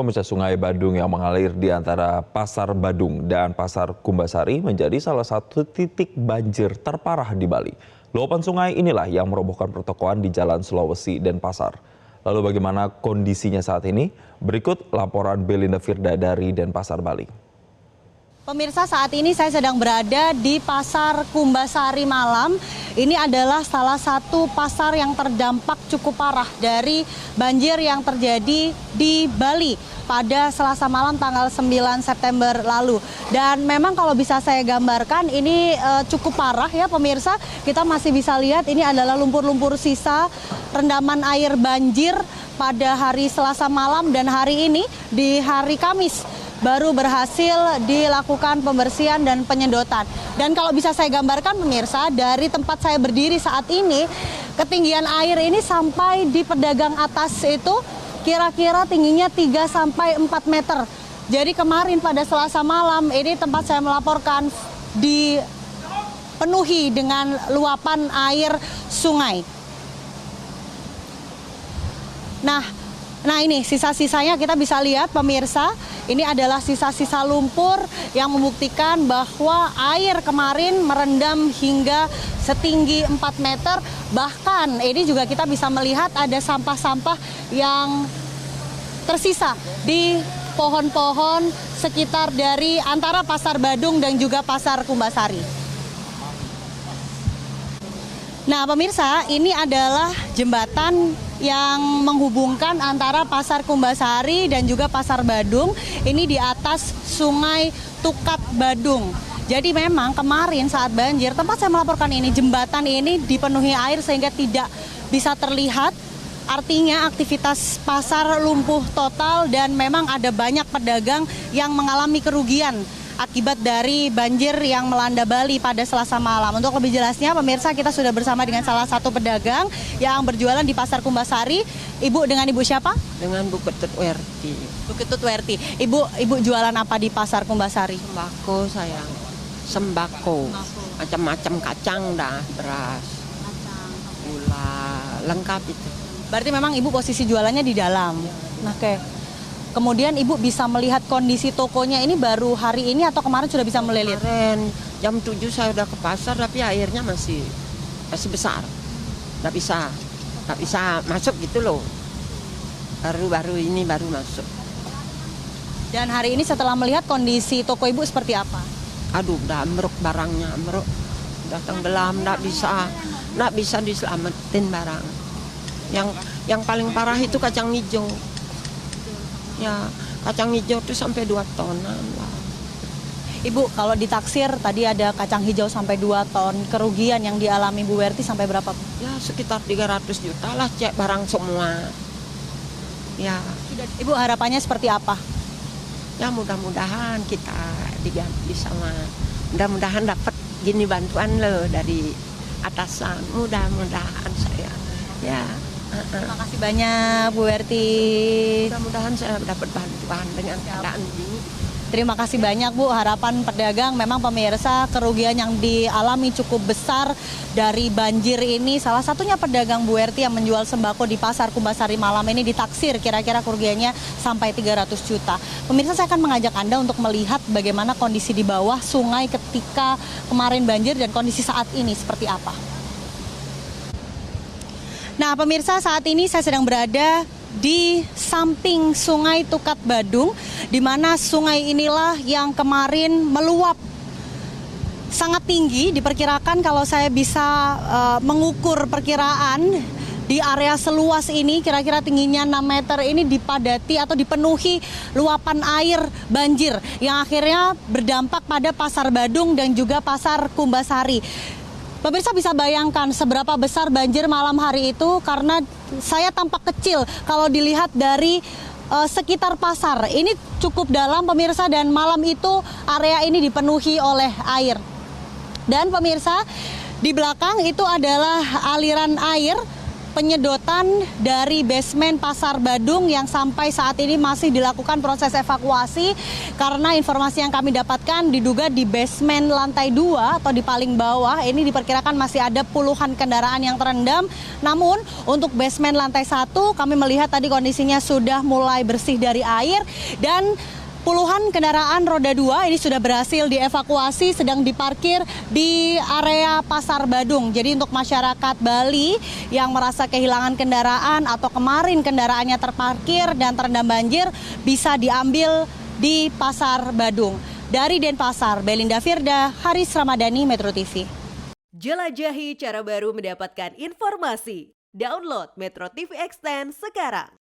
Pemirsa, Sungai Badung yang mengalir di antara Pasar Badung dan Pasar Kumbasari menjadi salah satu titik banjir terparah di Bali. Luapan sungai inilah yang merobohkan pertokoan di Jalan Sulawesi dan Pasar. Lalu bagaimana kondisinya saat ini? Berikut laporan Belinda Firda dari Denpasar, Bali. Pemirsa, saat ini saya sedang berada di Pasar Kumbasari Malam. Ini adalah salah satu pasar yang terdampak cukup parah dari banjir yang terjadi di Bali pada Selasa malam tanggal 9 September lalu. Dan memang kalau bisa saya gambarkan ini cukup parah ya pemirsa. Kita masih bisa lihat ini adalah lumpur-lumpur sisa rendaman air banjir pada hari Selasa malam dan hari ini di hari Kamis baru berhasil dilakukan pembersihan dan penyedotan. Dan kalau bisa saya gambarkan pemirsa, dari tempat saya berdiri saat ini, ketinggian air ini sampai di pedagang atas itu kira-kira tingginya 3-4 meter. Jadi kemarin pada Selasa malam ini tempat saya melaporkan dipenuhi dengan luapan air sungai. Nah ini sisa-sisanya kita bisa lihat pemirsa, ini adalah sisa-sisa lumpur yang membuktikan bahwa air kemarin merendam hingga setinggi 4 meter. Bahkan ini juga kita bisa melihat ada sampah-sampah yang tersisa di pohon-pohon sekitar dari antara Pasar Badung dan juga Pasar Kumbasari. Nah pemirsa, ini adalah jembatan yang menghubungkan antara Pasar Kumbasari dan juga Pasar Badung. Ini di atas Sungai Tukat Badung. Jadi memang kemarin saat banjir, tempat saya melaporkan ini, jembatan ini dipenuhi air sehingga tidak bisa terlihat. Artinya aktivitas pasar lumpuh total dan memang ada banyak pedagang yang mengalami kerugian akibat dari banjir yang melanda Bali pada Selasa malam. Untuk lebih jelasnya, pemirsa, kita sudah bersama dengan salah satu pedagang yang berjualan di Pasar Kumbasari. Dengan Ibu siapa? Dengan Bu Ketut Werti. Bu Ketut Werti. Ibu jualan apa di Pasar Kumbasari? Sembako sayang. Sembako. Macam-macam kacang dah, beras, gula, lengkap itu. Berarti memang Ibu posisi jualannya di dalam. Nah, oke. Kemudian Ibu bisa melihat kondisi tokonya ini baru hari ini atau kemarin sudah bisa melilit? Kemarin jam 7 saya udah ke pasar tapi airnya masih besar. Nggak bisa masuk gitu loh. Baru ini baru masuk. Dan hari ini setelah melihat kondisi toko Ibu seperti apa? Aduh, udah amruk barangnya, amruk. Udah tenggelam, nggak bisa diselamatin barang. Yang paling parah itu kacang hijau. Ya, kacang hijau itu sampai 2 tonan lah. Ibu, kalau ditaksir tadi ada kacang hijau sampai 2 ton. Kerugian yang dialami Bu Werti sampai berapa? Ya, sekitar 300 juta lah cek barang semua. Ya. Ibu harapannya seperti apa? Ya, mudah-mudahan kita diganti sama, mudah-mudahan dapat gini bantuan loh dari atasan. Mudah-mudahan saya. Ya. Terima kasih banyak Bu Werti. Mudah-mudahan saya dapat bantuan dengan keadaan ini. Terima kasih banyak Bu. Harapan pedagang memang pemirsa kerugian yang dialami cukup besar dari banjir ini. Salah satunya pedagang Bu Werti yang menjual sembako di Pasar Kumbasari Malam ini ditaksir kira-kira kerugiannya sampai 300 juta. Pemirsa, saya akan mengajak Anda untuk melihat bagaimana kondisi di bawah sungai ketika kemarin banjir dan kondisi saat ini seperti apa. Nah pemirsa, saat ini saya sedang berada di samping Sungai Tukat Badung, di mana sungai inilah yang kemarin meluap sangat tinggi. Diperkirakan kalau saya bisa mengukur perkiraan di area seluas ini, kira-kira tingginya 6 meter ini dipadati atau dipenuhi luapan air banjir yang akhirnya berdampak pada Pasar Badung dan juga Pasar Kumbasari. Pemirsa bisa bayangkan seberapa besar banjir malam hari itu karena saya tampak kecil kalau dilihat dari sekitar pasar. Ini cukup dalam pemirsa dan malam itu area ini dipenuhi oleh air. Dan pemirsa, di belakang itu adalah aliran air penyedotan dari basement Pasar Badung yang sampai saat ini masih dilakukan proses evakuasi karena informasi yang kami dapatkan diduga di basement lantai 2 atau di paling bawah ini diperkirakan masih ada puluhan kendaraan yang terendam. Namun untuk basement lantai 1 kami melihat tadi kondisinya sudah mulai bersih dari air dan puluhan kendaraan roda 2 ini sudah berhasil dievakuasi, sedang diparkir di area Pasar Badung. Jadi untuk masyarakat Bali yang merasa kehilangan kendaraan atau kemarin kendaraannya terparkir dan terendam banjir bisa diambil di Pasar Badung. Dari Denpasar, Belinda Firda, Haris Ramadhani, Metro TV. Jelajahi cara baru mendapatkan informasi. Download Metro TV Extend sekarang.